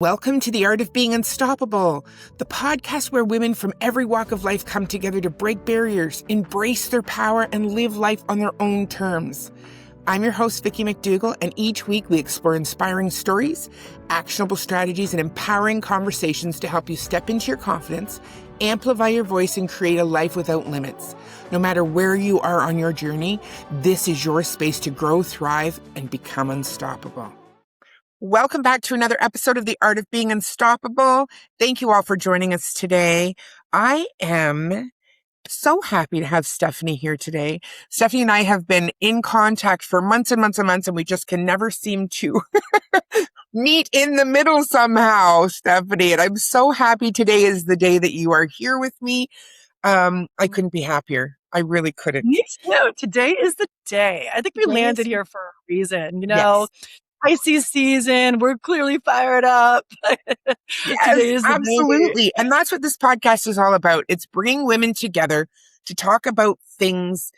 Welcome to The Art of Being Unstoppable, the podcast where women from every walk of life come together to break barriers, embrace their power, and live life on their own terms. I'm your host, Vicki McDougall, and each week we explore inspiring stories, actionable strategies, and empowering conversations to help you step into your confidence, amplify your voice, and create a life without limits. No matter where you are on your journey, this is your space to grow, thrive, and become unstoppable. Welcome back to another episode of The Art of Being Unstoppable. Thank you all for joining us today. I am so happy to have Stephanie here today. Stephanie and I have been in contact for months and months and months, and we just can never seem to meet in the middle somehow, Stephanie. And I'm so happy today is the day that you are here with me. I couldn't be happier. I really couldn't. Me too. Today is the day. I think we landed here for a reason, Yes. Pisces season. We're clearly fired up. Yes, absolutely. And that's what this podcast is all about. It's bringing women together to talk about things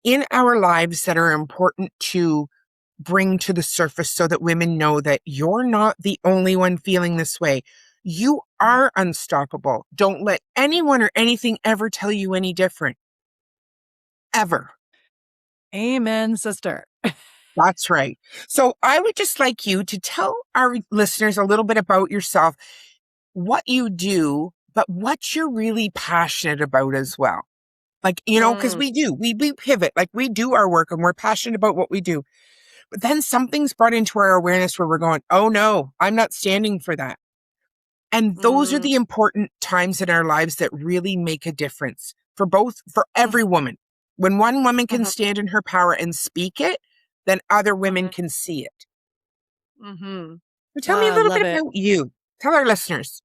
in our lives that are important to bring to the surface so that women know that you're not the only one feeling this way. You are unstoppable. Don't let anyone or anything ever tell you any different. Ever. Amen, sister. That's right. So I would just like you to tell our listeners a little bit about yourself, what you do, but what you're really passionate about as well. Like, because we pivot, like we do our work and we're passionate about what we do. But then something's brought into our awareness where we're going, oh no, I'm not standing for that. And those are the important times in our lives that really make a difference for every woman. When one woman can stand in her power and speak it, then other women can see it. So tell me a little bit about you. Tell our listeners.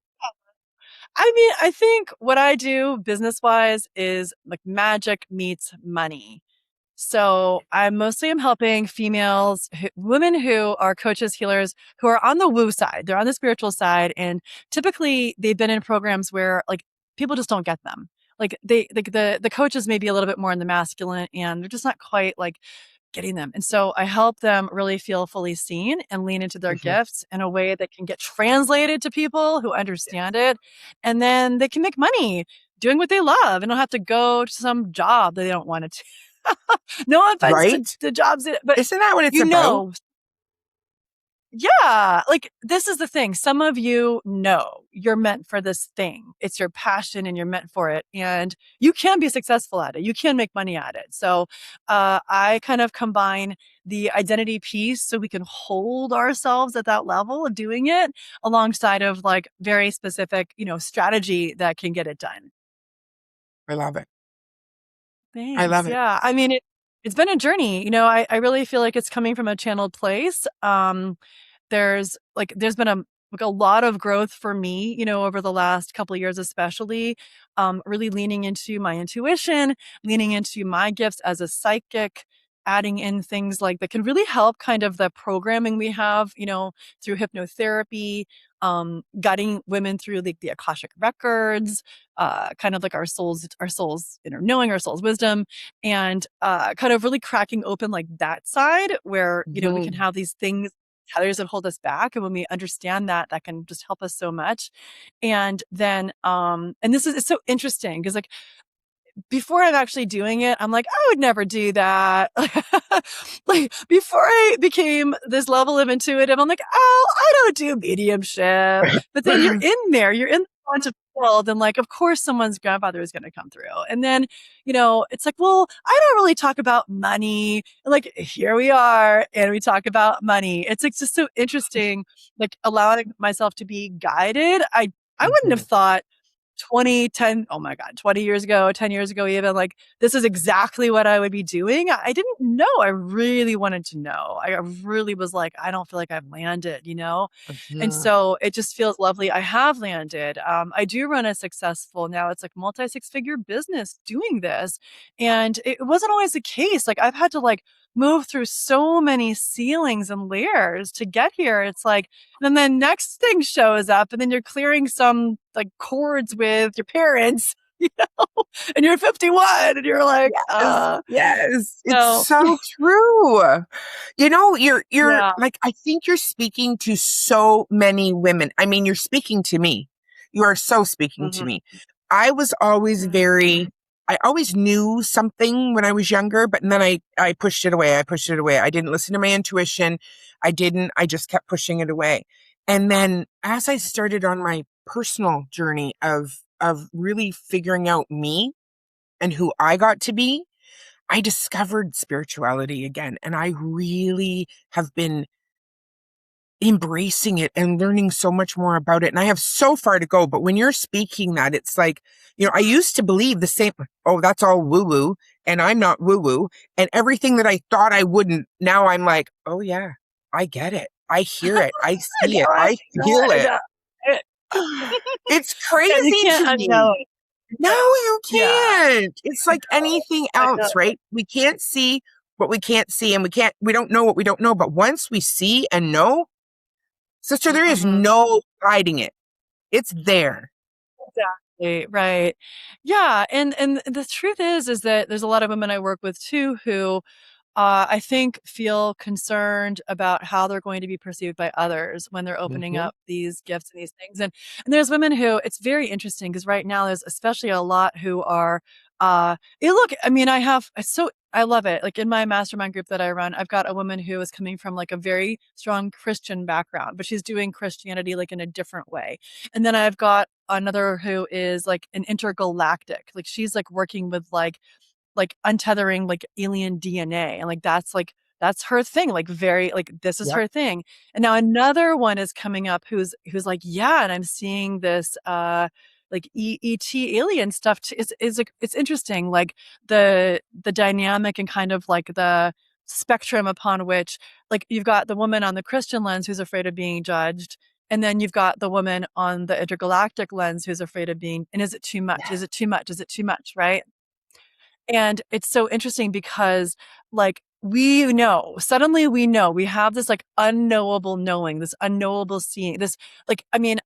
I think what I do business-wise is like magic meets money. So I mostly am helping females, women who are coaches, healers, who are on the woo side. They're on the spiritual side. And typically they've been in programs where like people just don't get them. Like the coaches may be a little bit more in the masculine and they're just not quite like getting them. And so I help them really feel fully seen and lean into their gifts in a way that can get translated to people who understand it. And then they can make money doing what they love and don't have to go to some job that they don't want to. No offense to jobs, but isn't that what it's about? Yeah, like this is the thing. Some of you know you're meant for this thing. It's your passion and you're meant for it. And you can be successful at it. You can make money at it. So I kind of combine the identity piece so we can hold ourselves at that level of doing it alongside of like very specific, strategy that can get it done. I love it. Thanks. I love it. Yeah. I mean, it's been a journey. I really feel like it's coming from a channeled place. There's been a lot of growth for me, over the last couple of years, especially, really leaning into my intuition, leaning into my gifts as a psychic, adding in things like that can really help kind of the programming we have, through hypnotherapy, guiding women through the Akashic records, kind of like our soul's inner knowing, our soul's wisdom, and kind of really cracking open like that side where, we can have these things, tethers that hold us back. And when we understand that can just help us so much. And then, and it's so interesting because like, before I'm actually doing it, I'm like, I would never do that. Like before I became this level of intuitive, I'm like, oh, I don't do mediumship. But then you're in the quantum world, and like, of course, someone's grandfather is going to come through. And then, it's like, well, I don't really talk about money. And like, here we are, and we talk about money. It's like just so interesting, like allowing myself to be guided. I wouldn't have thought 20 years ago, 10 years ago, even like, this is exactly what I would be doing. I didn't know. I really wanted to know. I really was like, I don't feel like I've landed, And so it just feels lovely. I have landed. I do run a successful, now it's like multi-six-figure business doing this. And it wasn't always the case. Like I've had to like move through so many ceilings and layers to get here. It's like, and then the next thing shows up and then you're clearing some like cords with your parents you know, and you're 51 and you're like, Yes, yes, it's so so true. You know, you're yeah. like, I think you're speaking to so many women. I mean, you're speaking to me. You are so speaking to Mhm, me. I was always mhm. I always knew something when I was younger, but then I pushed it away. I pushed it away. I didn't listen to my intuition. I just kept pushing it away. And then as I started on my personal journey of really figuring out me and who I got to be, I discovered spirituality again. And I really have been embracing it and learning so much more about it. And I have so far to go. But when you're speaking that, it's like, I used to believe the same, oh, that's all woo woo. And I'm not woo woo. And everything that I thought I wouldn't, now I'm like, oh, yeah, I get it. I hear it. I I see know it. it. I feel I it. know it. It's Yeah, you crazy can't to unknow me. it. No, you Yeah, can't. It's I like know. anything I know. else, right? We can't see what we can't see, and we don't know what we don't know. But once we see and know, sister, there is Mhm. no hiding it. It's there. Exactly, right. Yeah, and the truth is that there's a lot of women I work with too who I think feel concerned about how they're going to be perceived by others when they're opening Hmm. up these gifts and these things. And there's women who it's very interesting because right now there's especially a lot who are look, I mean, I love it. Like in my mastermind group that I run, I've got a woman who is coming from like a very strong Christian background, but she's doing Christianity like in a different way. And then I've got another who is like an intergalactic. Like she's like working with like untethering like alien DNA and that's her thing, like very like this is Yep. her thing. And now another one is coming up who's like, yeah, and I'm seeing this like ET alien stuff is like it's interesting, like the dynamic and kind of like the spectrum upon which like you've got the woman on the Christian lens who's afraid of being judged. And then you've got the woman on the intergalactic lens who's afraid of being, and is it too much? Is it too much? Is it too much? Right. And it's so interesting because like suddenly we know, we have this like unknowable knowing, this unknowable seeing, this like, I mean,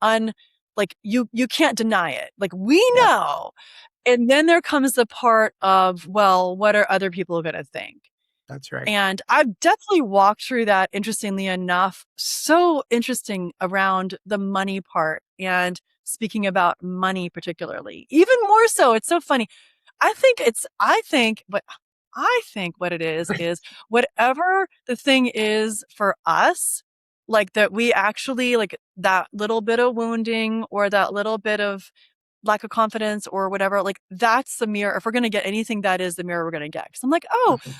like you can't deny it. Like we Yep. know. And then there comes the part of, well, what are other people going to think? That's right. And I've definitely walked through that, interestingly enough, so interesting around the money part and speaking about money particularly. Even more so, it's so funny. I think what it is whatever the thing is for us, like that we actually like that little bit of wounding or that little bit of lack of confidence or whatever, like that's the mirror. If we're going to get anything, that is the mirror we're going to get. Cause I'm like, oh, Mhm.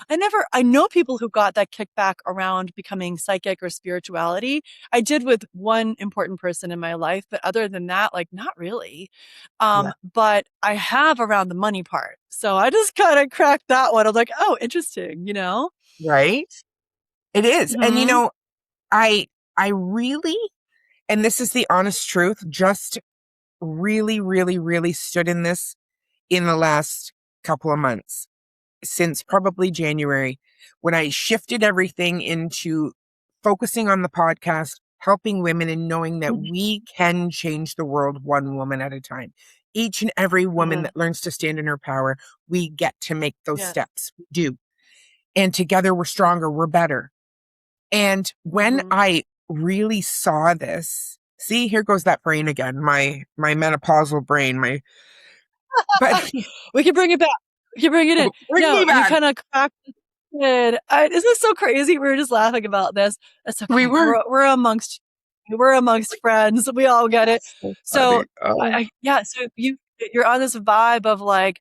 I know people who got that kickback around becoming psychic or spirituality. I did with one important person in my life, but other than that, like not really. Yeah. But I have around the money part. So I just kind of cracked that one. I'm like, oh, interesting, you know? Right. It is. And Hmm. I I really, and this is the honest truth, just really, really, really stood in this in the last couple of months, since probably January, when I shifted everything into focusing on the podcast, helping women, and knowing that we can change the world one woman at a time. Each and every woman Hmm. that learns to stand in her power, we get to make those Yeah. steps. We do. And together we're stronger, we're better. And when Hmm. I really saw this, see, here goes that brain again, my menopausal brain, my but We can bring it back. We can bring it in. bring No, me you back. kind of cracked it. Isn't this so crazy? We were just laughing about this. It's We okay. were. We're amongst friends. We all get it. So So funny. Oh, yeah. So you're on this vibe of like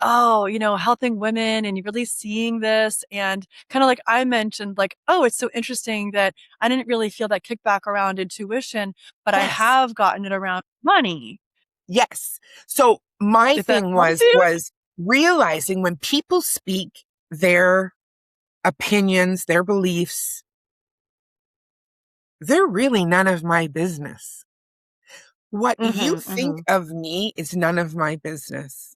oh, helping women, and you're really seeing this, and kind of like I mentioned, like oh, it's so interesting that I didn't really feel that kickback around intuition, but I yes. have gotten it around money. Yes. So my If that thing helps was you. was realizing when people speak their opinions, their beliefs, they're really none of my business. What you Mhm, think mhm. of me is none of my business,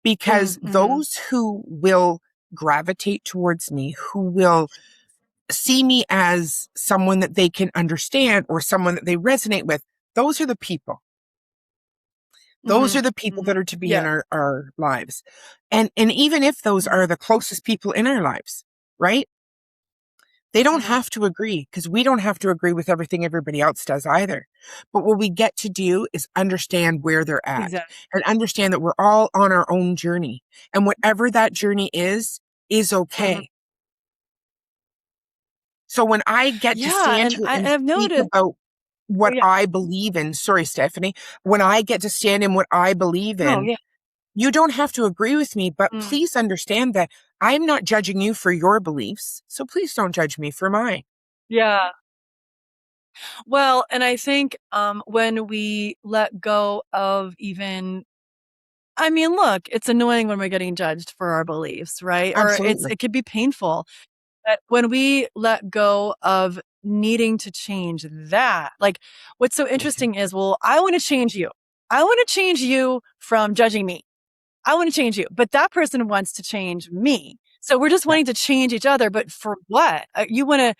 because Mhm, mhm. those who will gravitate towards me, who will see me as someone that they can understand or someone that they resonate with, those are the people. Those Mhm. are the people that Mhm. are to be in Yes. our lives. And even if those Mhm. are the closest people in our lives, right? They don't Mhm. have to agree because we don't have to agree with everything everybody else does either. But what we get to do is understand where they're at Exactly. and understand that we're all on our own journey. And whatever that journey is Mhm. okay. So when I get to Yeah, stand and here and I've speak noticed. about Oh, what yeah. I believe in, sorry, Stephanie, when I get to stand in what I believe No, in, yeah. you don't have to agree with me, but Mm. please understand that I'm not judging you for your beliefs. So please don't judge me for mine. Yeah. Well, and I think, when we let go of even I mean, look, it's annoying when we're getting judged for our beliefs, right? Or Absolutely. it could be painful. But when we let go of needing to change that, like, what's so Mhm. interesting is, well, I wanna change you. I wanna change you from judging me. I wanna change you, but that person wants to change me. So we're just Yeah. wanting to change each other, but for what? You wanna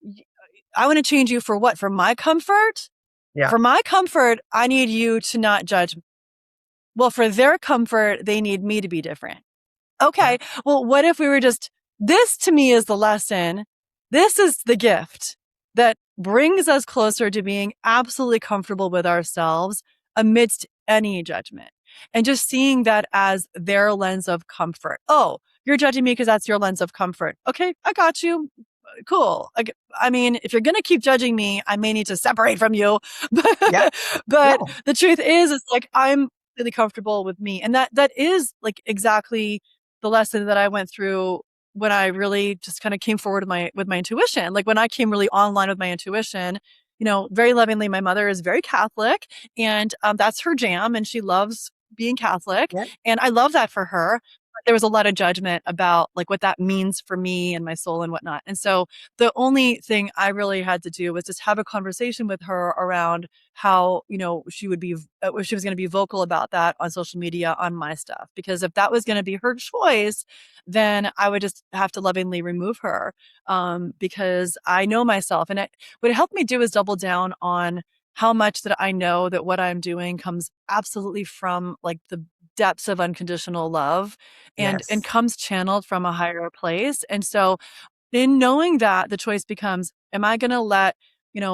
y I wanna change you for what? For my comfort? Yeah. For my comfort, I need you to not judge. Well, for their comfort, they need me to be different. Yeah. Okay. Well, what if we were just, this to me is the lesson. This is the gift that brings us closer to being absolutely comfortable with ourselves amidst any judgment and just seeing that as their lens of comfort. Oh, you're judging me because that's your lens of comfort. Okay. I got you. Cool. I mean, if you're going to keep judging me, I may need to separate from you. Yeah. But No. the truth is, it's like, I'm really comfortable with me. And that is like exactly the lesson that I went through when I really just kind of came forward with my intuition. Like when I came really online with my intuition, very lovingly, my mother is very Catholic and that's her jam and she loves being Catholic. Yeah. And I love that for her. But there was a lot of judgment about like what that means for me and my soul and whatnot. And so the only thing I really had to do was just have a conversation with her around how, she would be, she was going to be vocal about that on social media on my stuff. Because if that was going to be her choice, then I would just have to lovingly remove her. Because I know myself and what it helped me do is double down on how much that I know that what I'm doing comes absolutely from like the depths of unconditional love and Yes. comes channeled from a higher place. And so in knowing that, the choice becomes, am I gonna let,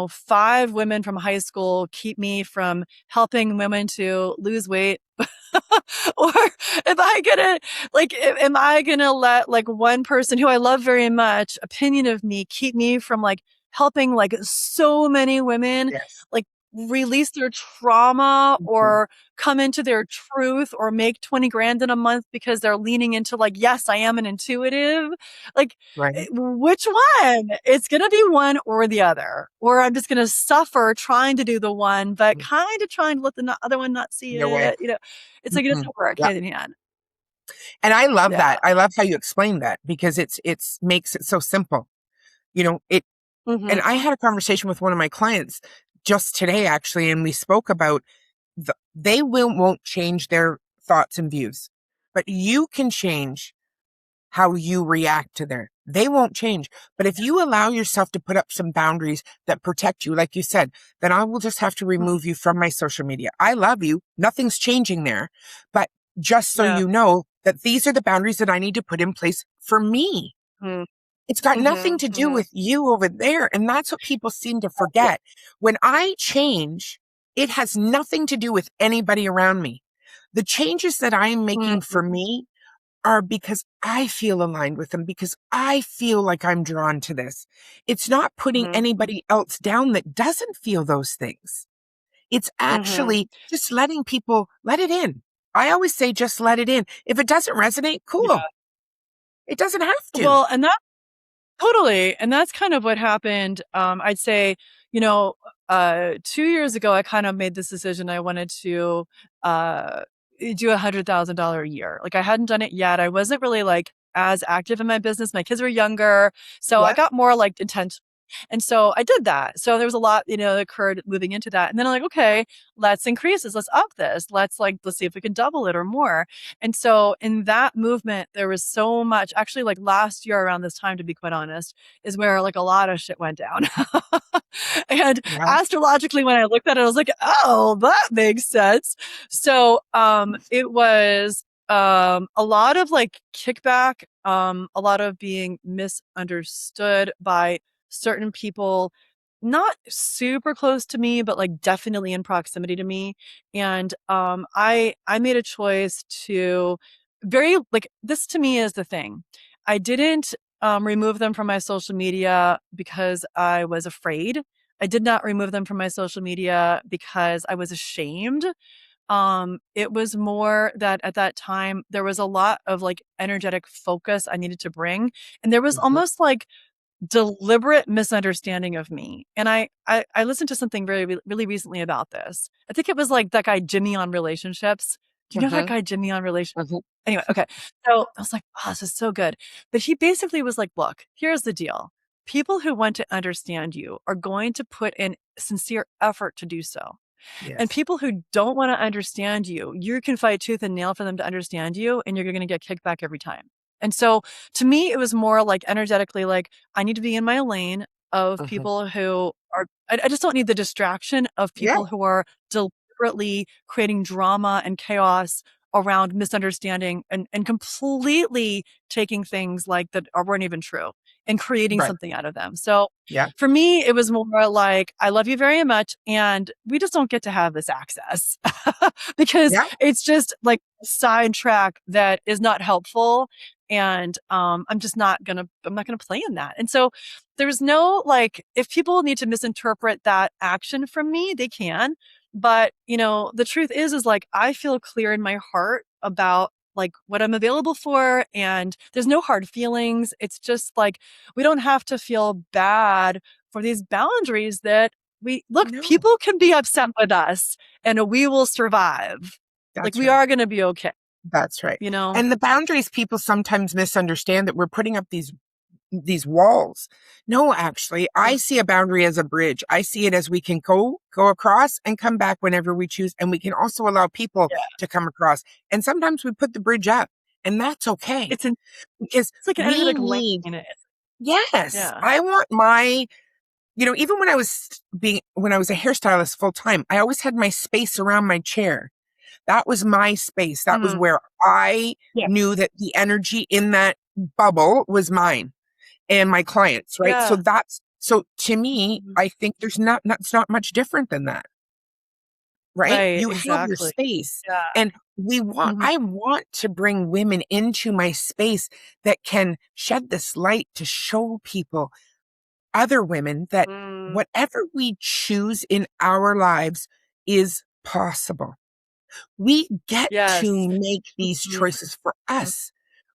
5 women from high school keep me from helping women to lose weight? Or am I gonna let, like, one person who I love very much, opinion of me, keep me from, like, helping, like, so many women, Yes. like, release their trauma Mhm. or come into their truth or make 20 grand in a month because they're leaning into, like, "Yes, I am an intuitive." Like, Right. which one? It's gonna be one or the other, or I'm just gonna suffer trying to do the one, but Mm. kinda trying to let the other one not see No way. it. It's like it Mhm. doesn't work Yeah. hand in hand. And I love Yeah. that. I love how you explain that because it's makes it so simple. It and Mhm. I had a conversation with one of my clients just today actually, and we spoke about they won't change their thoughts and views, but you can change how you react to their they won't change. But if you allow yourself to put up some boundaries that protect you, like you said, then I will just have to Mhm. remove you from my social media. I love you. Nothing's changing there. But just so Yeah. you know that these are the boundaries that I need to put in place for me. Mm. It's got nothing Mhm. to do Mhm. with you over there. And that's what people seem to Yeah. forget. When I change, it has nothing to do with anybody around me. The changes that I am making Mhm. for me are because I feel aligned with them, because I feel like I'm drawn to this. It's not putting Mhm. anybody else down that doesn't feel those things. It's Mhm. actually just letting people let it in. I always say, just let it in. If it doesn't resonate, cool. Yeah. It doesn't have to. Well, and that totally, and that's kind of what happened, I'd say, you know, 2 years ago, I kind of made this decision I wanted to, uh, do $100,000 a year. Like, I hadn't done it yet, I wasn't really, like, as active in my business, my kids were younger, so I Yeah. got more, like, intentional. And so I did that. So there was a lot, that occurred moving into that. And then I'm like, okay, let's increase this. Let's up this. Let's see if we can double it or more. And so in that movement, there was so much, actually, like last year around this time, to be quite honest, is where like a lot of shit went down. And Yeah. astrologically, when I looked at it, I was like, oh, that makes sense. So it was a lot of like kickback, a lot of being misunderstood by certain people, not super close to me, but like definitely in proximity to me. And I made a choice to very like this to me is the thing. I didn't remove them from my social media because I was afraid. I did not remove them from my social media because I was ashamed. It was more that at that time there was a lot of like energetic focus I needed to bring. And there was Mhm. almost like deliberate misunderstanding of me. And I listened to something really recently about this. I think it was like that guy Jimmy on Relationships. Do you know that Mhm. guy Jimmy on Relationships? Mhm. Anyway, okay. So I was like, oh, this is so good. But he basically was like, look, here's the deal. People who want to understand you are going to put in sincere effort to do so. And Yes. people who don't want to understand you, you can fight tooth and nail for them to understand you, and you're going to get kicked back every time. And so to me, it was more like energetically, like I need to be in my lane of Mhm. people who are, I just don't need the distraction of Yeah. people who are deliberately creating drama and chaos around misunderstanding and completely taking things like that weren't even true and creating Right. something out of them. So Yeah. for me, it was more like, I love you very much. And we just don't get to have this access because Yeah. it's just like a sidetrack that is not helpful. And I'm not gonna play in that. And so there's no like, if people need to misinterpret that action from me, they can. But the truth is like, I feel clear in my heart about like what I'm available for. And there's no hard feelings. It's just like, we don't have to feel bad for these boundaries that we look, No, people can be upset with us and we will survive. Like that's we right. are going to be okay, That's right. you know? And the boundaries, people sometimes misunderstand that we're putting up these walls. No, actually, I Mm. see a boundary as a bridge. I see it as we can go across and come back whenever we choose. And we can also allow people Yeah. to come across. And sometimes we put the bridge up, and that's okay It's, because it's like an we energetic lane. need, yes, Yeah. I want my, even when I was a hairstylist full time, I always had my space around my chair. That was my space. That was Mhm. where I Yeah. knew that the energy in that bubble was mine and my clients, right? Yeah. So to me, Mhm. I think it's not much different than that, right? Right. You have your Exactly. space, Yeah. and Mhm. I want to bring women into my space that can shed this light to show people, other women, that Mm. whatever we choose in our lives is possible. We get Yes. to make these Mhm. choices for Mhm. us.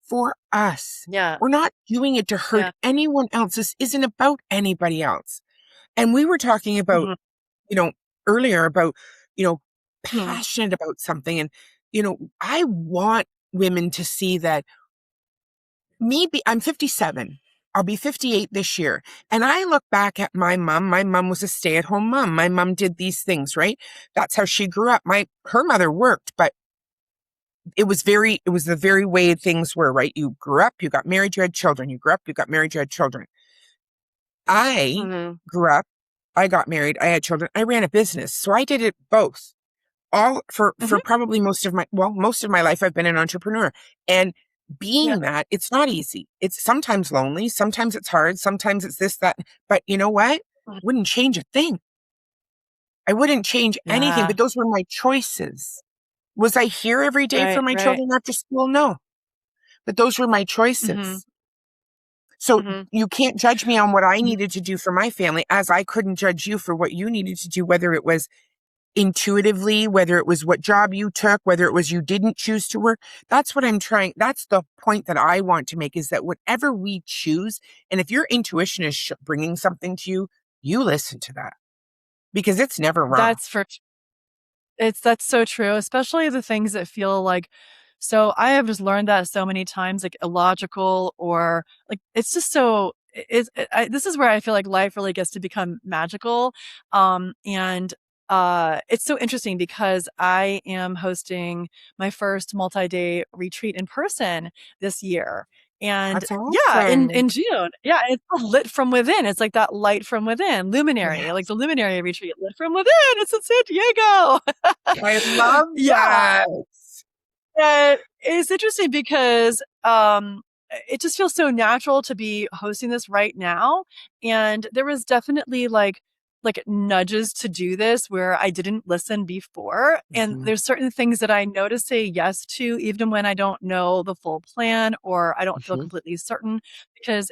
For us. Yeah. We're not doing it to hurt Yeah. anyone else. This isn't about anybody else. And we were talking about, Mhm. you know, earlier about, you know, Mhm. passionate about something. And, I want women to see that I'm 57. I'll be 58 this year. And I look back at my mom. My mom was a stay-at-home mom. My mom did these things, right? That's how she grew up. Her mother worked, but it was the very way things were, right? You grew up, you got married, you had children. You grew up, you got married, you had children. I Mhm. grew up, I got married, I had children. I ran a business. So I did it both. All for Mhm. probably most of my life I've been an entrepreneur. And Yeah. being that, it's not easy. It's sometimes lonely, sometimes it's hard, sometimes it's this, that. But you know what? Mhm. Wouldn't change a thing. I wouldn't change anything, Yeah. but those were my choices. Was I here every day for Right. my Right. children after school? No. But those were my Mhm. choices. So Mhm. you can't judge me on what I Mhm. needed to do for my family, as I couldn't judge you for what you needed to do, whether it was intuitively, whether it was what job you took, whether it was you didn't choose to work. That's the point that I want to make, is that whatever we choose, and if your intuition is bringing something to you, you listen to that, because it's never wrong. That's for that's so true, especially the things that feel like, so I have just learned that so many times, like illogical or like it's just so this is where I feel like life really gets to become magical. And it's so interesting because I am hosting my first multi-day retreat in person this year. And That's yeah, awesome. in June. Yeah, it's called lit from within. It's like that light from within, luminary, like Yes. the luminary retreat, lit from within. It's in San Diego. I love Yeah. that. It's interesting because it just feels so natural to be hosting this right now. And there was definitely like nudges to do this where I didn't listen before. And Mhm, there's certain things that I know to say yes to, even when I don't know the full plan or I don't feel mhm. completely certain. Because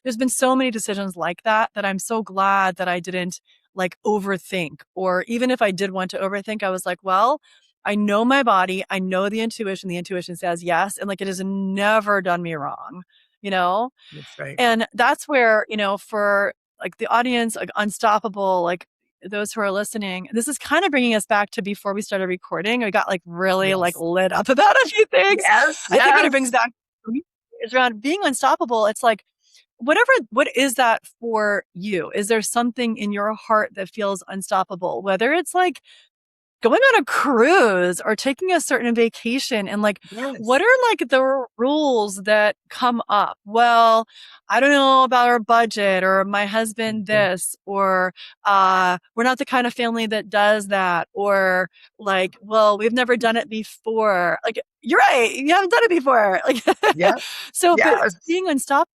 there's been so many decisions like that that I'm so glad that I didn't like overthink. Or even if I did want to overthink, I was like, well, I know my body. I know the intuition. The intuition says yes. And like it has never done me wrong, you know? That's right. And that's where, for like the audience, like unstoppable, like those who are listening, this is kind of bringing us back to before we started recording. We got like really like Yes. lit up about a few things. Yes, I think what it brings yes. back for me is around being unstoppable. It's like, what is that for you? Is there something in your heart that feels unstoppable? Whether it's like going on a cruise or taking a certain vacation and like what Yes. are like the rules that come up? Well, I don't know about our budget or my husband Mhm. this or we're not the kind of family that does that or like well, we've never done it before. Like you're right, you haven't done it before. Like Yep. so but Yes. being unstoppable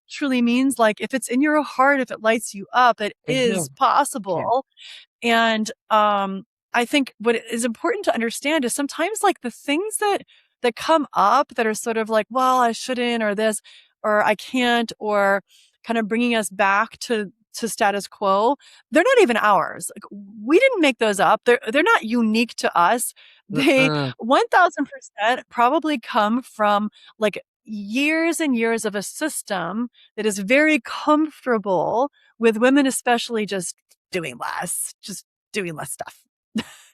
truly means like if it's in your heart, if it lights you up, it is Mhm. Yeah. possible. And I think what is important to understand is sometimes like the things that come up that are sort of like, well, I shouldn't, or this, or I can't, or kind of bringing us back to status quo. They're not even ours. Like we didn't make those up. They're not unique to us. They Mm-mm. 1000% probably come from like years and years of a system that is very comfortable with women, especially just doing less stuff,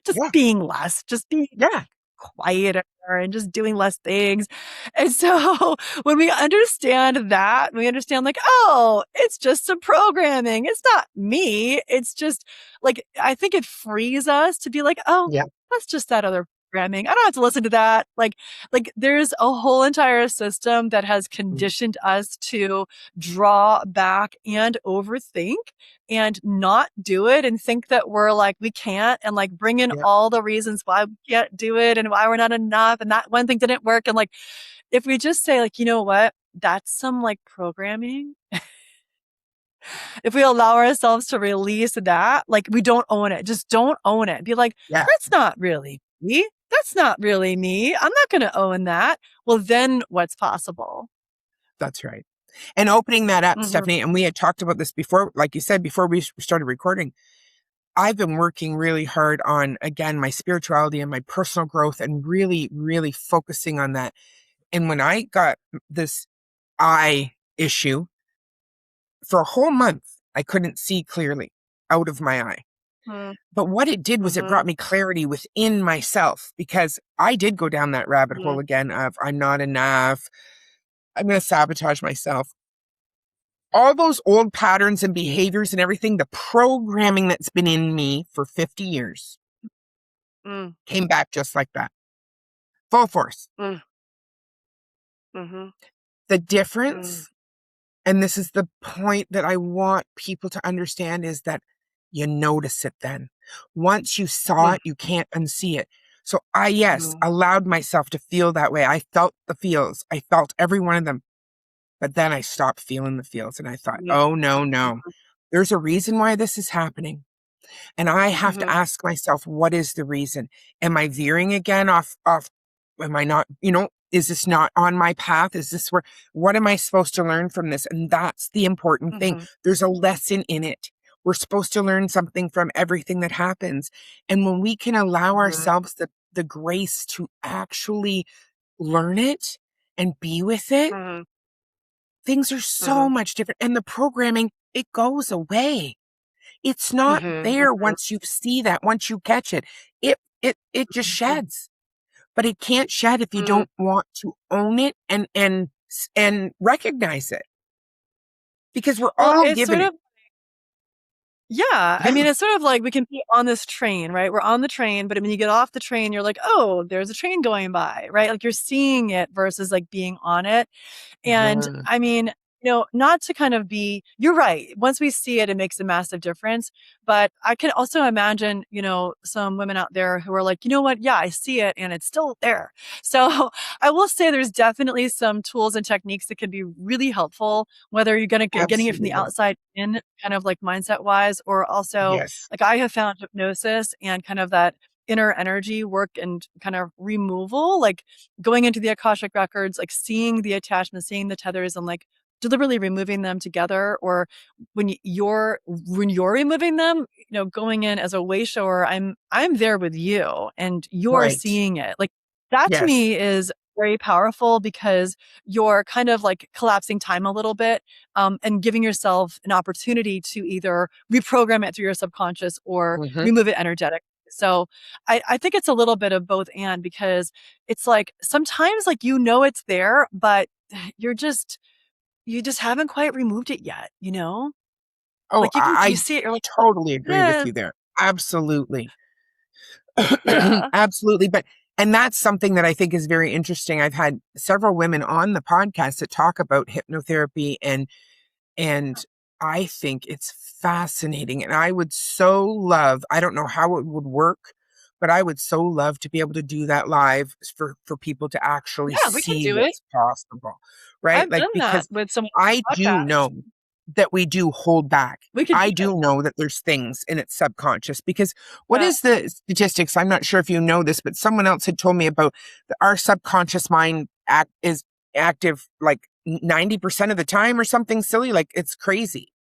just Yeah. being less, just being Yeah. quieter and just doing less things. And so when we understand that, we understand like, oh, it's just some programming. It's not me. It's just like, I think it frees us to be like, oh, Yeah. that's just that other programming. I don't have to listen to that. Like there's a whole entire system that has Mm. conditioned us to draw back and overthink and not do it and think that we're like, we can't and like bring in Yeah. all the reasons why we can't do it and why we're not enough and that one thing didn't work. And like, if we just say like, you know what, that's some like programming. If we allow ourselves to release that, like we don't own it, just don't own it. Be like, Yeah. that's not really me. That's not really me. I'm not going to own that. Well, then what's possible? That's right. And opening that up, Mm-hmm. Stephanie, and we had talked about this before, like you said, before we started recording. I've been working really hard on, again, my spirituality and my personal growth and really, really focusing on that. And when I got this eye issue for a whole month, I couldn't see clearly out of my eye. But what it did was it Mm-hmm. brought me clarity within myself because I did go down that rabbit Mm-hmm. hole again of I'm not enough. I'm going to sabotage myself. All those old patterns and behaviors and everything, the programming that's been in me for 50 years came back just like that. Full force. Mm-hmm. The difference, and this is the point that I want people to understand, is that you notice it then. Once you saw it, you can't unsee it. So I, yes, allowed myself to feel that way. I felt the feels. I felt every one of them. But then I stopped feeling the feels and I thought, oh, no, no. There's a reason why this is happening. And I have to Mm-hmm. ask myself, what is the reason? Am I veering again off? Am I not, is this not on my path? Is this what am I supposed to learn from this? And that's the important thing. Mm-hmm. There's a lesson in it. We're supposed to learn something from everything that happens. And when we can allow ourselves the grace to actually learn it and be with it, Mm-hmm. things are so much different. And the programming, it goes away. It's not Mm-hmm. there once you see that, once you catch it. It just sheds. But it can't shed if you Mm-hmm. don't want to own it and recognize it. Because we're Well, all it's given sort it. of, yeah. I Yeah. mean, it's sort of like we can be on this train, right? We're on the train, but when you get off the train, you're like, oh, there's a train going by, right? Like you're seeing it versus like being on it. And Uh-huh. I mean, not to kind of be, you're right. Once we see it, it makes a massive difference. But I can also imagine, some women out there who are like, you know what? Yeah, I see it and it's still there. So I will say there's definitely some tools and techniques that can be really helpful, whether you're going to getting it from the Absolutely. outside in, kind of like mindset wise, or also Yes. like I have found hypnosis and kind of that inner energy work and kind of removal, like going into the Akashic records, like seeing the attachments, seeing the tethers, and like deliberately removing them together. Or when you're removing them, going in as a way shower, I'm there with you and you're Right. seeing it. Like that to Yes. me is very powerful because you're kind of like collapsing time a little bit, and giving yourself an opportunity to either reprogram it through your subconscious or Hmm. remove it energetic. So I think it's a little bit of both, and because it's like sometimes like it's there, but you just haven't quite removed it yet. Oh, Like you I see it, you're like, "Oh, totally agree with yeah, you there. Absolutely. yeah, Absolutely. And that's something that I think is very interesting. I've had several women on the podcast that talk about hypnotherapy, and I think it's fascinating. And I would so love, I don't know how it would work, but I would so love to be able to do that live for people to actually yeah, we can see do it." what's possible. Right? I've Like, done that because with someone I on the do podcast. know that we do hold back. We could do I it. do know that there's things in its subconscious, because what Yeah. is the statistics? I'm not sure if you know this, but someone else had told me about our subconscious mind is active like 90% of the time or something silly. Like, it's crazy.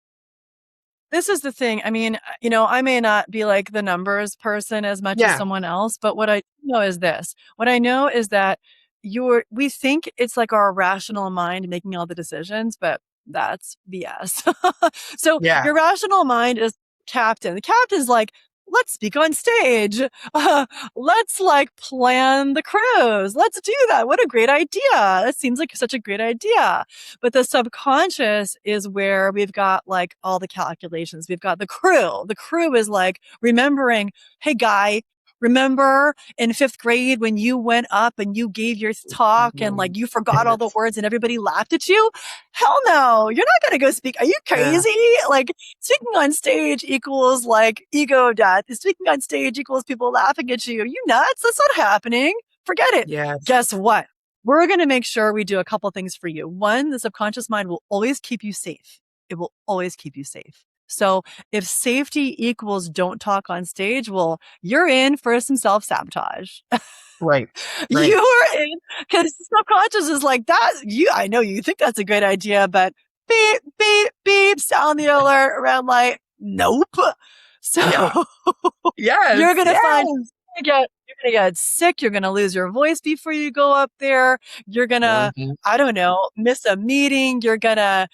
This is the thing. I mean, I may not be like the numbers person as much as Yeah. someone else, but what I know is this. What I know is that we think it's like our rational mind making all the decisions, but that's BS. So Yeah. your rational mind is captain. The captain's like, let's speak on stage. Let's like plan the cruise. Let's do that. What a great idea. That seems like such a great idea. But the subconscious is where we've got like all the calculations. We've got the crew. The crew is like remembering, hey, guy, remember in fifth grade when you went up and you gave your talk and Mhm. like you forgot all the Yes. words and everybody laughed at you? Hell no, you're not going to go speak. Are you Yeah. crazy? Like speaking on stage equals like ego death. Speaking on stage equals people laughing at you. Are you nuts? That's not happening. Forget it. Yes. Guess what? We're going to make sure we do a couple things for you. One, the subconscious mind will always keep you safe. It will always keep you safe. So if safety equals don't talk on stage, well, you're in for some self-sabotage. Right. You Right. are in, because subconscious is like that. I know you think that's a great idea, but beep, beep, beep, sound the alert around like, nope. So Yeah. you're Yes. gonna find Yes. you're gonna get sick. You're gonna lose your voice before you go up there. You're gonna, Mhm. I don't know, miss a meeting. You're gonna,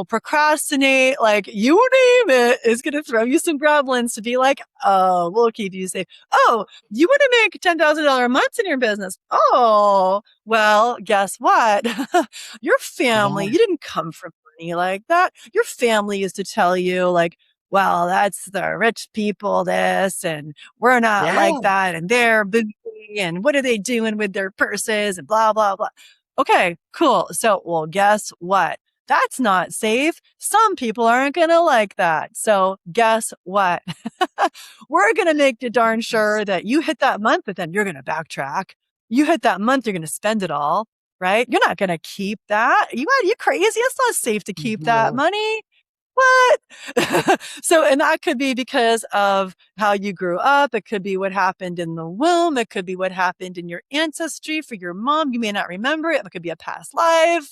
procrastinate. Like you name it is gonna throw you some gremlins to be like, oh, we'll keep you safe. Oh, you want to make $10,000 a month in your business? Oh, well, guess what? Your family, Yeah. you didn't come from money like that. Your family used to tell you like, well, that's the rich people, this, and we're not like Yeah. that, and they're bougie, and what are they doing with their purses, and blah, blah, blah. Okay, cool. So, well, guess what? That's not safe. Some people aren't going to like that. So, guess what? We're going to make darn Yes. sure that you hit that month, but then you're going to backtrack. You hit that month, you're going to spend it all, right? You're not going to keep that. Are you crazy? It's not safe to keep that No. money. What? So, and that could be because of how you grew up. It could be what happened in the womb. It could be what happened in your ancestry for your mom. You may not remember it. It could be a past life.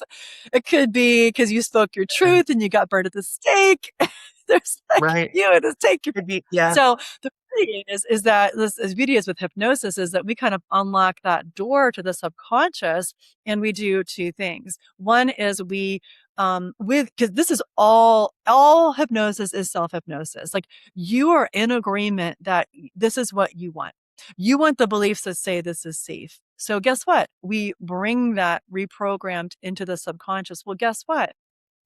It could be because you spoke your Yeah. truth and you got burned at the stake. There's like Right. you at the stake. Could be. Yeah. So the beauty is that this as beauty is with hypnosis is that we kind of unlock that door to the subconscious, and we do two things. One is we because this is all hypnosis is self-hypnosis. Like you are in agreement that this is what you want. You want the beliefs that say this is safe. So guess what? We bring that reprogrammed into the subconscious. Well, guess what?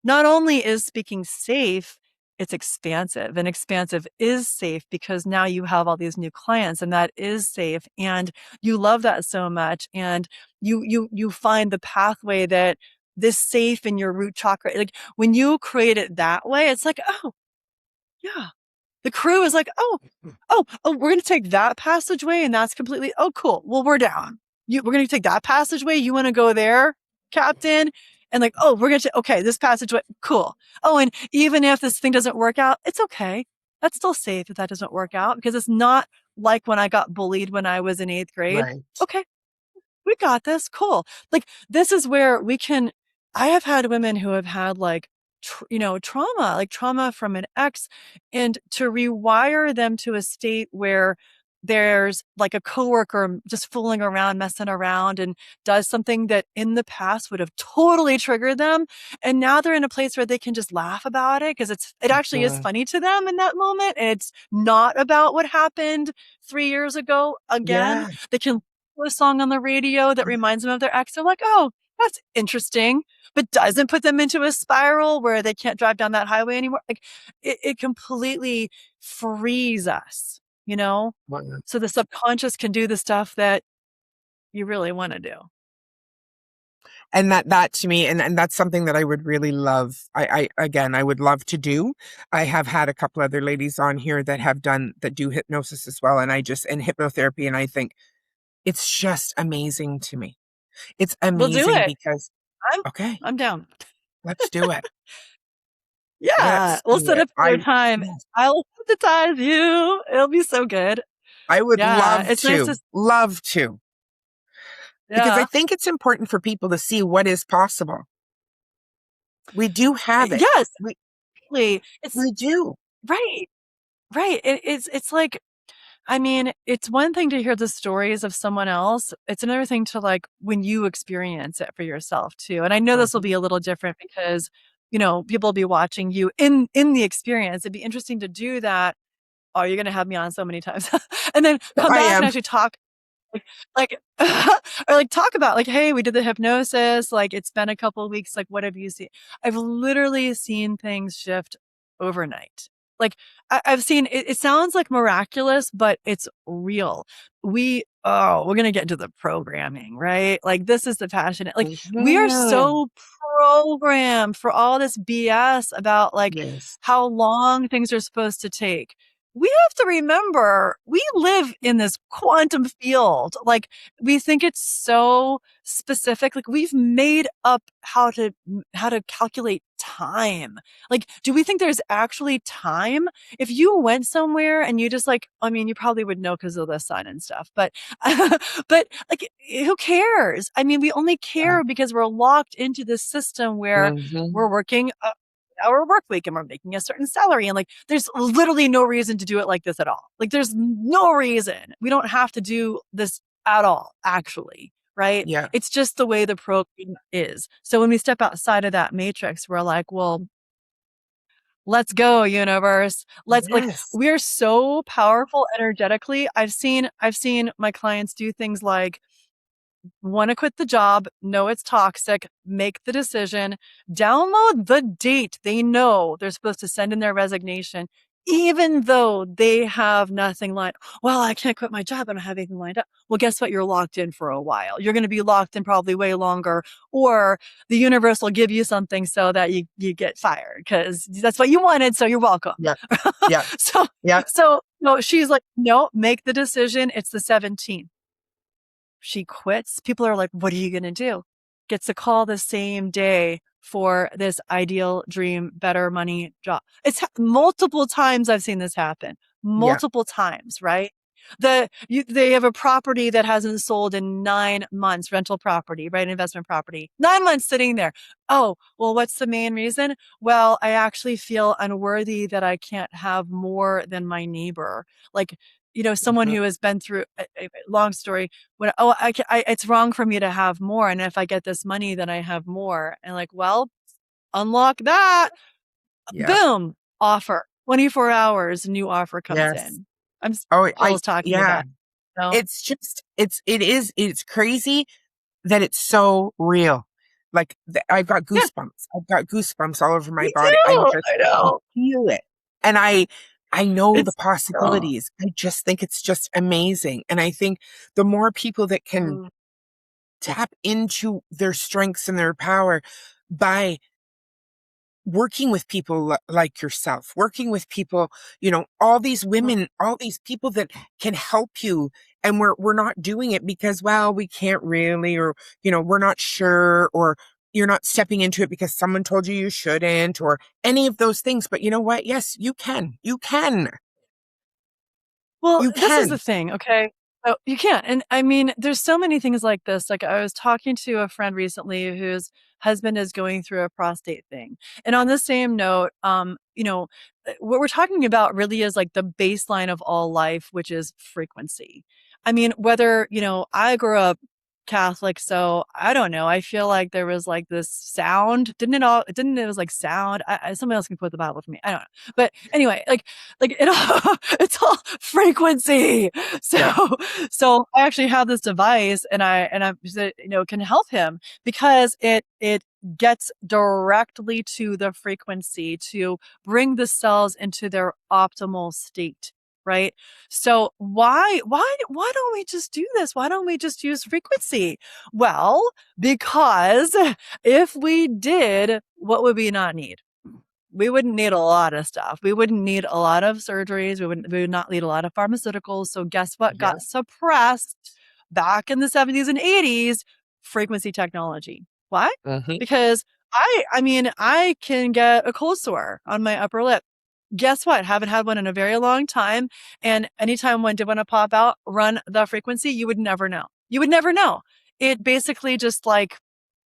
not only is speaking safe, it's expansive, and expansive is safe because now you have all these new clients and that is safe and you love that so much. And you find the pathway that this safe in your root chakra, like when you create it that way, it's like, oh yeah, the crew is like, oh, we're going to take that passageway and that's completely, oh, cool. Well, we're down. We're going to take that passageway. You want to go there, Captain? And like, oh, we're going to, okay, this passageway, cool. Oh, and even if this thing doesn't work out, it's okay. That's still safe if that doesn't work out because it's not like when I got bullied when I was in 8th grade. Right. Okay, we got this. Cool. Like this is where I have had women who have had like, trauma from an ex, and to rewire them to a state where there's like a coworker just fooling around, messing around and does something that in the past would have totally triggered them. And now they're in a place where they can just laugh about it because it actually is funny to them in that moment. And it's not about what happened 3 years ago again. Yeah. They can a song on the radio that reminds them of their ex. They're like, oh, that's interesting, but doesn't put them into a spiral where they can't drive down that highway anymore. Like it completely frees us, so the subconscious can do the stuff that you really want to do. And that to me, and that's something that I would really love. I would love to do. I have had a couple other ladies on here that do hypnosis as well. And hypnotherapy. And I think it's just amazing to me. It's We'll do amazing it. because, okay, I'm down. let's do it. Yeah. We'll set up your time. Yes. I'll hypnotize you. It'll be so good. I would Yeah, love it's to, nice love to, because I yeah. think it's important for people to see what is possible. We do have it. Yes. We It's do. right. Right. It's like, I mean, it's one thing to hear the stories of someone else. It's another thing to like when you experience it for yourself too. And I know this will be a little different because, people will be watching you in the experience. It'd be interesting to do that. Oh, you're going to have me on so many times and then come I back and am. actually talk like or like talk about like, hey, we did the hypnosis. Like it's been a couple of weeks. Like, what have you seen? I've literally seen things shift overnight. Like I've seen it sounds like miraculous, but it's real. We're going to get into the programming, right? Like this is the passionate, like we are so programmed for all this BS about like Yes. how long things are supposed to take. We have to remember we live in this quantum field. Like we think it's so specific. Like we've made up how to calculate time. Like, do we think there's actually time? If you went somewhere and you just like, I mean, you probably would know because of the sun and stuff, but, but like, who cares? I mean, we only care because we're locked into this system where we're working our work week and we're making a certain salary. And like, there's literally no reason to do it like this at all. Like there's no reason. We don't have to do this at all, actually. Right. Yeah. It's just the way the program is. So when we step outside of that matrix, we're like, well, let's go, universe. Like, we're so powerful energetically. I've seen my clients do things like, want to quit the job, know it's toxic, make the decision, download the date they know they're supposed to send in their resignation, even though they have nothing lined up. Well, I can't quit my job. I don't have anything lined up. Well, guess what? You're locked in for a while. You're going to be locked in probably way longer, or the universe will give you something so that you get fired because that's what you wanted. So you're welcome. Yeah. Yeah. So no, she's like, no, make the decision. It's the 17th. She quits. People are like, what are you going to do? Gets a call the same day for this ideal dream, better money job. It's multiple times I've seen this happen. Multiple times, right? They have a property that hasn't sold in 9 months, rental property, right? Investment property, 9 months sitting there. Oh, well, what's the main reason? Well, I actually feel unworthy that I can't have more than my neighbor. Like, someone who has been through a long story. When it's wrong for me to have more, and if I get this money, then I have more. And like, well, unlock that. Boom, offer. 24 hours, new offer comes in. I was talking about. It's just it's crazy that it's so real. Like I've got Yeah, goosebumps. I've got goosebumps all over my me body. too. I I know. feel it. And I know the It's oh, possibilities. I just think it's just amazing. And I think the more people that can mm, tap into their strengths and their power by working with people like yourself, working with people, all these mm. women, all these people that can help you. And we're not doing it because, well, we can't really, or, we're not sure, or you're not stepping into it because someone told you you shouldn't, or any of those things. But you know what? Yes, you can. You can. Well, You this is the can. thing, okay? So you can't. And I mean, there's so many things like this. Like I was talking to a friend recently whose husband is going through a prostate thing. And on the same note, what we're talking about really is like the baseline of all life, which is frequency. I mean, whether, I grew up Catholic, so I don't know. I feel like there was like this sound. Didn't it was like sound? Somebody else can put the Bible for me. I don't know. But anyway, like it all it's all frequency. So Yep. so I actually have this device and I can help him because it gets directly to the frequency to bring the cells into their optimal state. Right. So why don't we just do this? Why don't we just use frequency? Well, because if we did, what would we not need? We wouldn't need a lot of stuff. We wouldn't need a lot of surgeries. We would not need a lot of pharmaceuticals. So guess what Yep. got suppressed back in the 70s and 80s? Frequency technology. Why? Hmm. Because I can get a cold sore on my upper lip. Guess what? Haven't had one in a very long time. And anytime one did want to pop out, run the frequency, you would never know. You would never know. It basically just like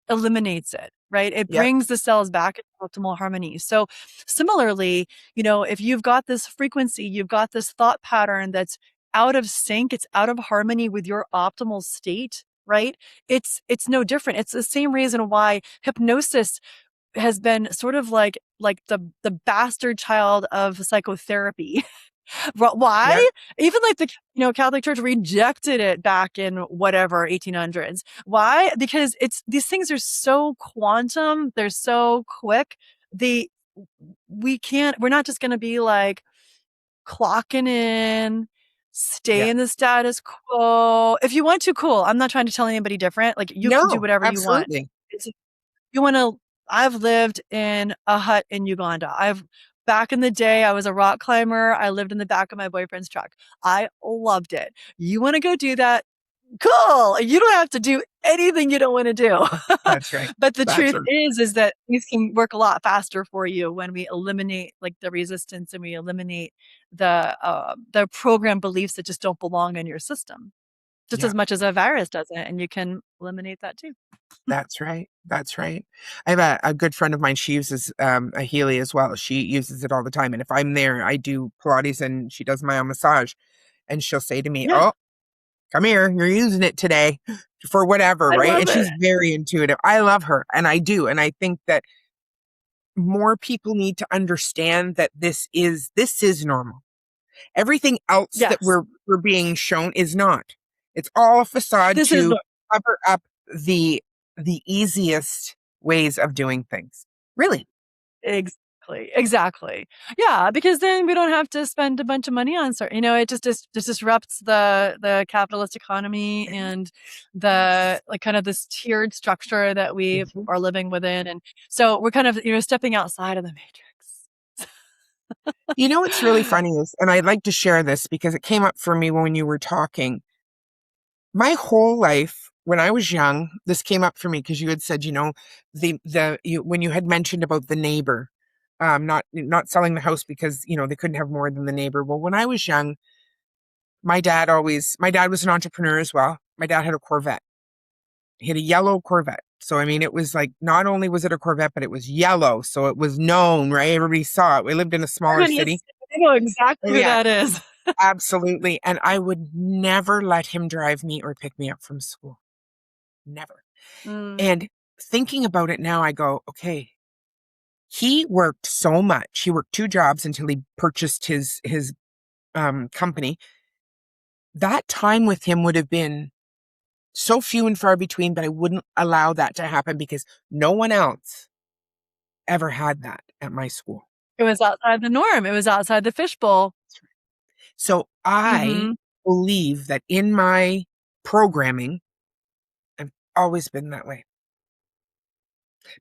eliminates it, right? It Yep. brings the cells back into optimal harmony. So similarly, if you've got this frequency, you've got this thought pattern that's out of sync, it's out of harmony with your optimal state, right? It's no different. It's the same reason why hypnosis has been sort of like the bastard child of psychotherapy. Yep. Why? Even like the Catholic Church rejected it back in whatever 1800s. Why? Because these things are so quantum, they're so quick. The we're not just going to be like clocking in, stay Yep. in the status quo. If you want to, cool. I'm not trying to tell anybody different. Like you can do No, whatever you want. absolutely. It's you want to I've lived in a hut in Uganda. Back in the day, I was a rock climber. I lived in the back of my boyfriend's truck. I loved it. You want to go do that? Cool. You don't have to do anything you don't want to do. That's right. But the That's truth right. is that these can work a lot faster for you when we eliminate like the resistance and we eliminate the program beliefs that just don't belong in your system, just Yeah. as much as a virus does it. And you can eliminate that too. That's right. That's right. I have a good friend of mine. She uses a Healy as well. She uses it all the time. And if I'm there, I do Pilates and she does my own massage. And she'll say to me, Yeah, "Oh, come here. You're using it today for whatever." I Right. love And it. she's very intuitive. I love her. And I do. And I think that more people need to understand that this is normal. Everything else that Yes. we're being shown is not. It's all a facade This is to cover up the the easiest ways of doing things. Really. exactly, exactly. Yeah, because then we don't have to spend a bunch of money on certain, it just disrupts the capitalist economy and the like kind of this tiered structure that we Mhm. are living within. And so we're kind of, stepping outside of the matrix. You know what's really funny is, and I'd like to share this because it came up for me when you were talking. My whole life, when I was young, this came up for me because you had said, when you had mentioned about the neighbor, not selling the house because they couldn't have more than the neighbor. Well, when I was young, my dad was an entrepreneur as well. My dad had a Corvette. He had a yellow Corvette. So I mean, it was like not only was it a Corvette, but it was yellow, so it was known, right? Everybody saw it. We lived in a smaller Everybody city. is, I know exactly Oh who yeah, that is. absolutely. And I would never let him drive me or pick me up from school. Never. Mm, And thinking about it now, I go, okay, he worked so much. He worked two jobs until he purchased his company. That time with him would have been so few and far between, but I wouldn't allow that to happen because no one else ever had that at my school. It was outside the norm. It was outside the fishbowl. So I Mhm. believe that in my programming, I've always been that way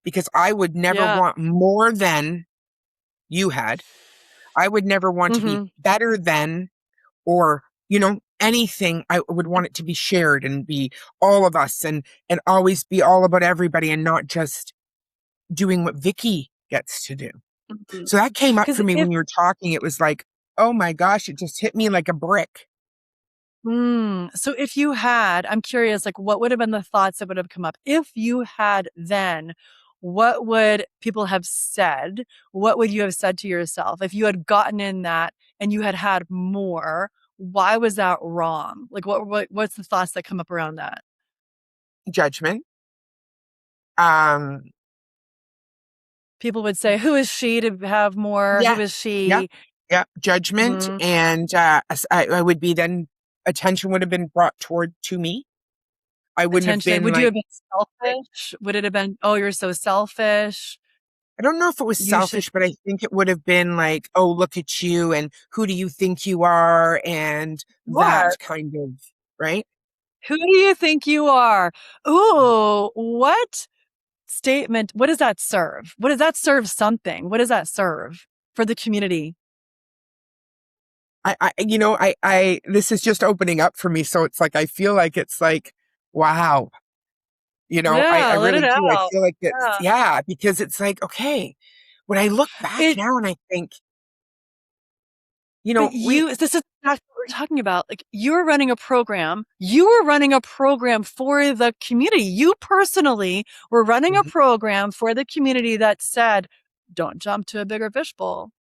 because I would never Yeah. want more than you had. I would never want to be Mhm. better than or, anything. I would want it to be shared and be all of us and always be all about everybody and not just doing what Vicki gets to do. Mhm. So that came up 'Cause for me if when you were talking. It was like, oh my gosh, it just hit me like a brick. So if you had, I'm curious, like, what would have been the thoughts that would have come up? If you had then, what would people have said? What would you have said to yourself? If you had gotten in that and you had had more, why was that wrong? Like, what's the thoughts that come up around that? Judgment. Um, People would say, "Who is she to have more? Who yeah, is yeah, she?" yeah. Judgment. Mhm. And I would be then, attention would have been brought toward to me. I wouldn't have Attention. been Would you like, have been selfish? Would it have been, "Oh, you're so selfish. I don't know if it was You should." selfish, but I think it would have been like, oh, look at you and who do you think you are? And You are. that kind of, right? Who do you think you are? Ooh, what does that serve? What does that serve something? What does that serve for the community? this is just opening up for me. So it's like, I feel like it's like, wow, I Yeah, let it really do. I out. feel like it's, Yeah. yeah, because it's like, okay, when I look back It now and I think, but we, this is exactly what we're talking about. Like, you're running a program. You were running a program for the community. You personally were running a Mhm. program for the community that said, "Don't jump to a bigger fishbowl."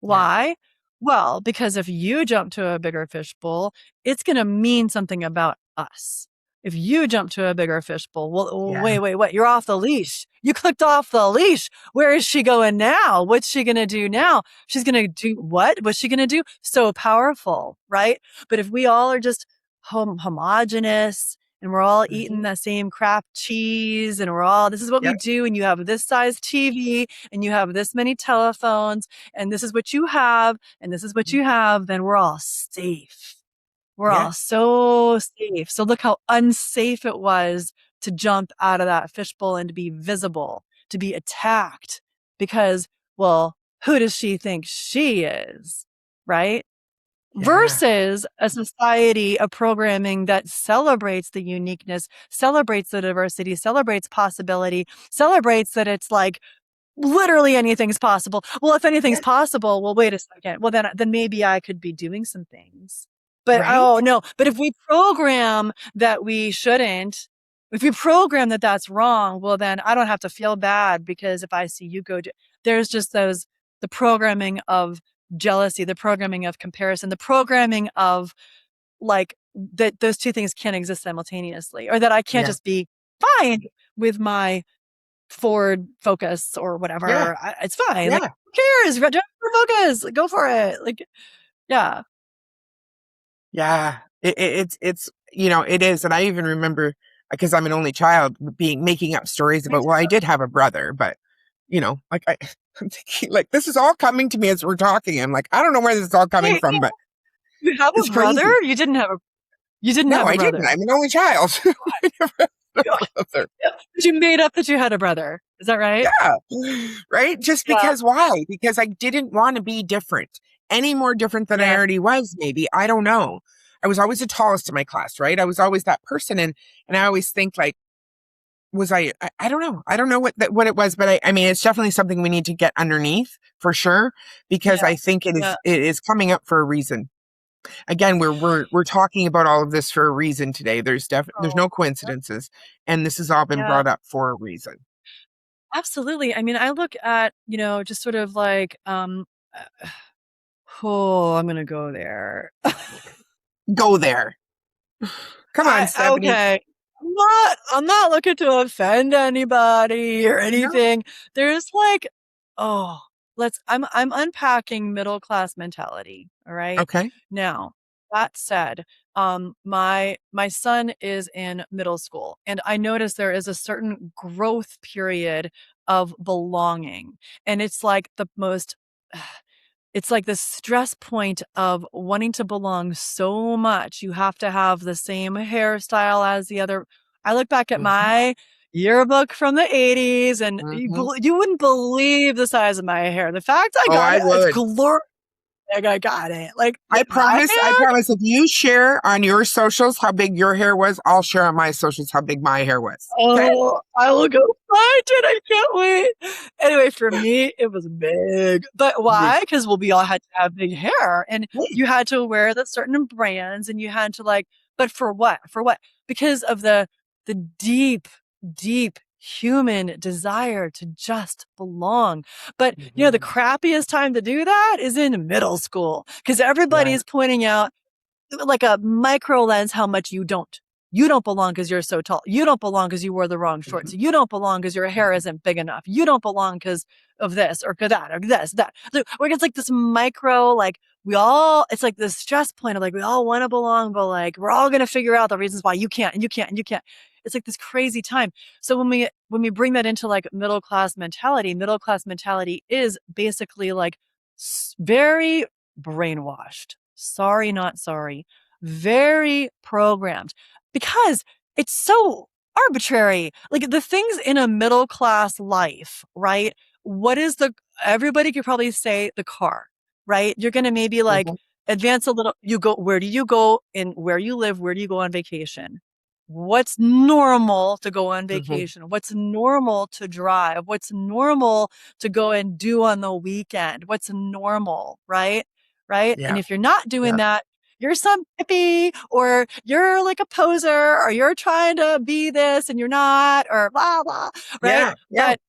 Yeah, Why? Well, because if you jump to a bigger fishbowl, it's going to mean something about us. If you jump to a bigger fishbowl, well, yeah, wait, you're off the leash. You clicked off the leash. Where is she going now? What's she going to do now? She's going to do what? What's she going to do? So powerful, right? But if we all are just homogenous and we're all eating hmm, the same crap cheese and we're all, this is what we yeah, do. And you have this size TV and you have this many telephones and this is what you have, and this is what you have, then we're all safe. We're yeah, all so safe. So look how unsafe it was to jump out of that fishbowl and to be visible, to be attacked because, well, who does she think she is? Right? yeah, Versus a society, a programming that celebrates the uniqueness, celebrates the diversity, celebrates possibility, celebrates that it's like, literally anything's possible. Well, if anything's yeah, possible, well, wait a second. Well, then maybe I could be doing some things. But right? oh no, but if we program that we shouldn't, if we program that that's wrong, well, then I don't have to feel bad because if I see you go to, there's just the programming of jealousy, the programming of comparison, the programming of like that those two things can't exist simultaneously or that I can't Yeah, just be fine with my Ford Focus or yeah, whatever. It's fine. Like, yeah, who cares? Drive Ford Focus. Like, go for it. Like, yeah. yeah. It's, it is. And I even remember, because I'm an only child, making up stories Me about, well, I did have a brother, but, like I'm thinking, like, this is all coming to me as we're talking. I'm like, I don't know where this is all coming Wait, from, but you have a it's brother? crazy. You didn't No, have a I didn't. brother. I'm an only child. I never had a brother. But you made up that you had a brother. Is that right? Yeah. Right? Just Yeah. because why? Because I didn't want to be different. Any more different than I Yeah. already was, maybe. I don't know. I was always the tallest in my class, right? I was always that person. And I always think like, was I don't know. I don't know what it was, but I mean, it's definitely something we need to get underneath for sure, because Yeah. I think Yeah. it is coming up for a reason. Again, we're talking about all of this for a reason today. There's Oh, no yep. coincidences, and this has all been Yeah. brought up for a reason. Absolutely. I mean, I look at, just sort of like, oh, I'm going to go there. Go there. Come on, Stephanie. Okay. I'm not looking to offend anybody or No. anything. There's like, oh, I'm unpacking middle class mentality. All right. Okay. Now, that said, my son is in middle school, and I noticed there is a certain growth period of belonging, and it's like the most it's like the stress point of wanting to belong so much. You have to have the same hairstyle as the other. I look back at Mhm, my yearbook from the 80s, and mhm. you wouldn't believe the size of my hair. The fact I Oh, got I it, it's would. glorious. Like, I got it. Like, my I hair? promise if you share on your socials how big your hair was, I'll share on my socials how big my hair was. Okay? Oh, I will go find it. I can't wait. Anyway, for me, it was big. But Big. why? Because we all had to have big hair, and you had to wear the certain brands, and you had to like, but for what? For what? Because of the deep, deep human desire to just belong. But the Mhm. crappiest time to do that is in middle school, because everybody Yeah. is pointing out like a micro lens how much you don't. You don't belong because you're so tall. You don't belong because you wore the wrong shorts. Mhm. You don't belong because your hair Mhm. isn't big enough. You don't belong because of this or that or this, that. Like, it's like this micro, like it's like this stress point of like, we all want to belong, but like, we're all going to figure out the reasons why you can't and you can't and you can't. It's like this crazy time. So when we bring that into like middle class mentality is basically like very brainwashed. Sorry, not sorry. Very programmed because it's so arbitrary. Like the things in a middle class life, right? What is everybody could probably say the car, right? You're going to maybe like Mhm. advance a little. Where do you go and where you live? Where do you go on vacation? What's normal to go on Mhm. vacation? What's normal to drive? What's normal to go and do on the weekend? What's normal, right? Right? And Yeah. if you're not doing Yeah. that, you're some hippie or you're like a poser or you're trying to be this and you're not or blah, blah, right? Yeah. Yeah. But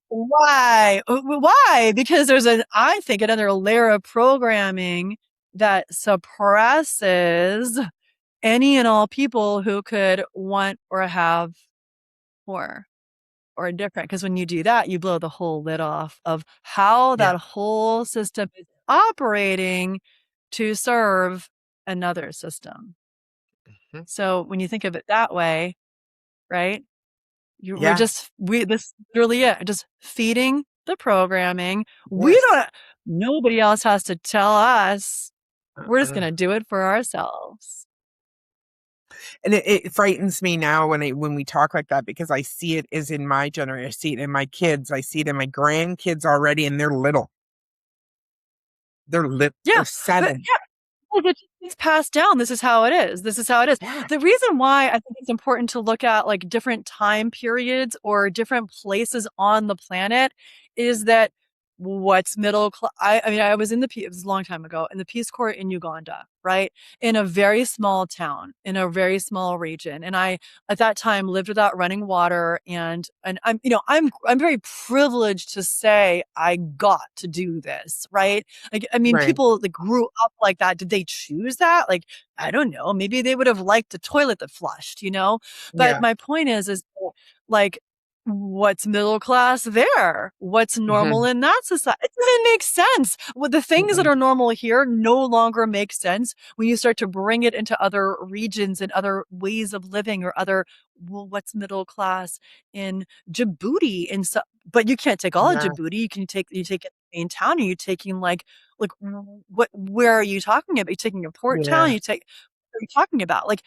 why? Why? Because I think, another layer of programming that suppresses any and all people who could want or have more or different. Because when you do that, you blow the whole lid off of how Yeah. that whole system is operating to serve another system. Mhm. So when you think of it that way, right? Yeah. This literally it, just feeding the programming. Yes. Nobody else has to tell us. We're just Uh-uh. going to do it for ourselves. And it frightens me now when we talk like that because I see it is in my generation. I see it in my kids. I see it in my grandkids already, and they're little. They're Yeah. They're But 7. well, it's passed down. This is how it is. This is how it is. Yeah. The reason why I think it's important to look at like different time periods or different places on the planet is that what's middle class. I mean, I was it was a long time ago in the Peace Corps in Uganda, right? In a very small town, in a very small region. And I, at that time, lived without running water. And I'm very privileged to say I got to do this, right? Like, I mean, Right. people that grew up like that, did they choose that? Like, I don't know. Maybe they would have liked a toilet that flushed. But Yeah. my point is like, what's middle class there? What's normal Mhm. in that society? It doesn't make sense. Well, the things that Mm-mm. are normal here no longer make sense when you start to bring it into other regions and other ways of living or what's middle class in Djibouti and so, but you can't take all of Yeah. Djibouti. You take it in town. Are you taking like where are you talking about? Are you taking a port town? Yeah. What are you talking about? Like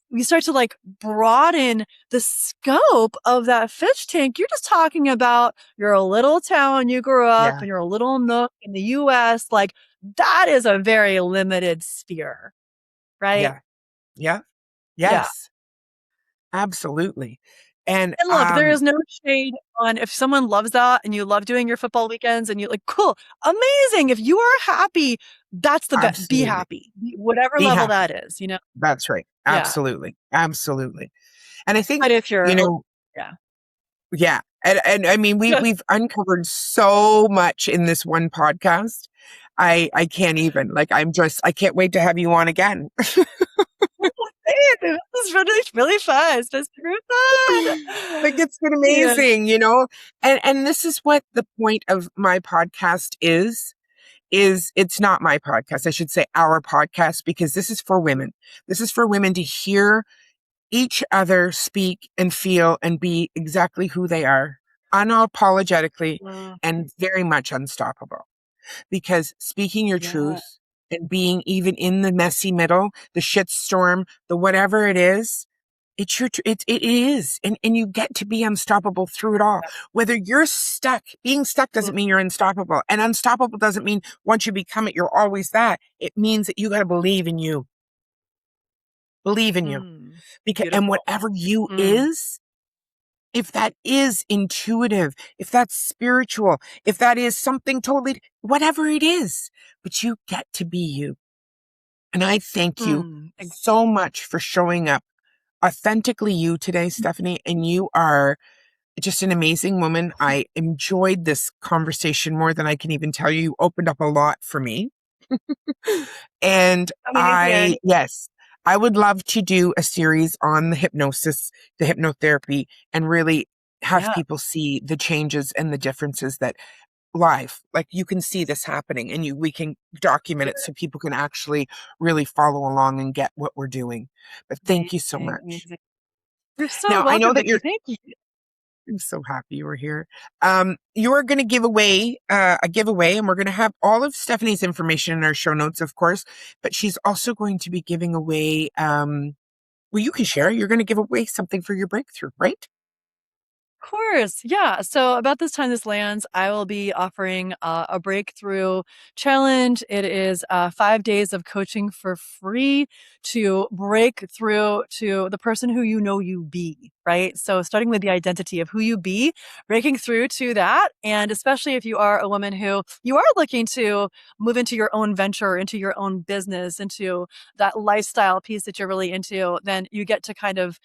you start to like broaden the scope of that fish tank. You're just talking about you're a little town you grew up Yeah. and you're a little nook in the US. Like that is a very limited sphere, right? Yeah. Yeah. Yeah. Yes. Absolutely. And, And look, there is no shade on if someone loves that and you love doing your football weekends and you like, cool, amazing. If you are happy, that's the best. Be absolutely. happy, whatever Be level happy. that is. That's right. Yeah. Absolutely. Absolutely. And I think, But if you you're, know, yeah. yeah. And I mean, Yeah. we've uncovered so much in this one podcast. I can't even, like, I can't wait to have you on again. Hey, this is really, really fun. It's been super fun. Like, it's been Yeah. amazing. And this is what the point of my podcast is it's not my podcast. I should say our podcast, because this is for women. This is for women to hear each other speak and feel and be exactly who they are, unapologetically Mm, and very much unstoppable. Because speaking your yeah. truth and being even in the messy middle, the shitstorm, the whatever it is, it's it is. And you get to be unstoppable through it all. Whether you're stuck, being stuck Mm, doesn't mean you're unstoppable. And unstoppable doesn't mean once you become it, you're always that. It means that you got to believe in you. Believe in you. mm. Because, and Beautiful. whatever you Mm, is, if that is intuitive, if that's spiritual, if that is something totally, whatever it is, but you get to be you. And I thank you mm. so much for showing up authentically you today, Stephanie. And you are just an amazing woman. I enjoyed this conversation more than I can even tell you. You opened up a lot for me. And Amazing. yes, I would love to do a series on the hypnosis, the hypnotherapy, and really have Yeah. people see the changes and the differences that live, like you can see this happening, and we can document it so people can actually really follow along and get what we're doing. But thank you so Amazing, much. amazing. You're so Now, I know welcome, that Vicki. you're Thank you. I'm so happy you were here. You are going to give away a giveaway, and we're going to have all of Stephanie's information in our show notes, of course. But she's also going to be giving away. Well, you can share. You're going to give away something for your breakthrough, right? Of course. Yeah. So about this time this lands, I will be offering a breakthrough challenge. It is 5 days of coaching for free to break through to the person who you know you be, right? So starting with the identity of who you be, breaking through to that. And especially if you are a woman who you are looking to move into your own venture, into your own business, into that lifestyle piece that you're really into, then you get to kind of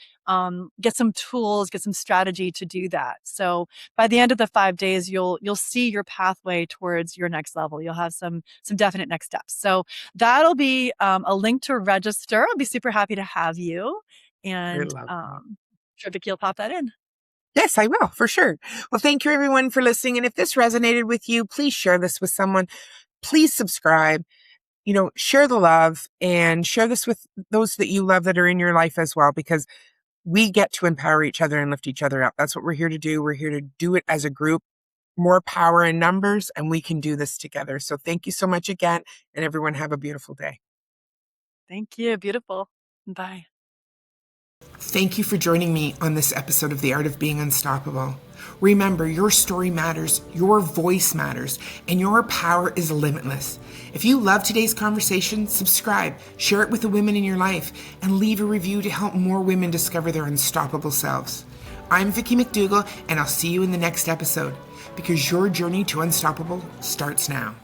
get some tools, get some strategy to do that. So by the end of the 5 days, you'll see your pathway towards your next level. You'll have some definite next steps. So that'll be a link to register. I'll be super happy to have you, I and love that. sure Vicki will pop that in. Yes, I will, for sure. Well, thank you everyone for listening. And if this resonated with you, please share this with someone. Please subscribe. Share the love and share this with those that you love that are in your life as well, because we get to empower each other and lift each other up. That's what we're here to do. We're here to do it as a group, more power in numbers, and we can do this together. So thank you so much again, and everyone have a beautiful day. Thank you. Beautiful. Bye. Thank you for joining me on this episode of The Art of Being Unstoppable. Remember, your story matters, your voice matters, and your power is limitless. If you love today's conversation, subscribe, share it with the women in your life, and leave a review to help more women discover their unstoppable selves. I'm Vicki McDougall, and I'll see you in the next episode, because your journey to unstoppable starts now.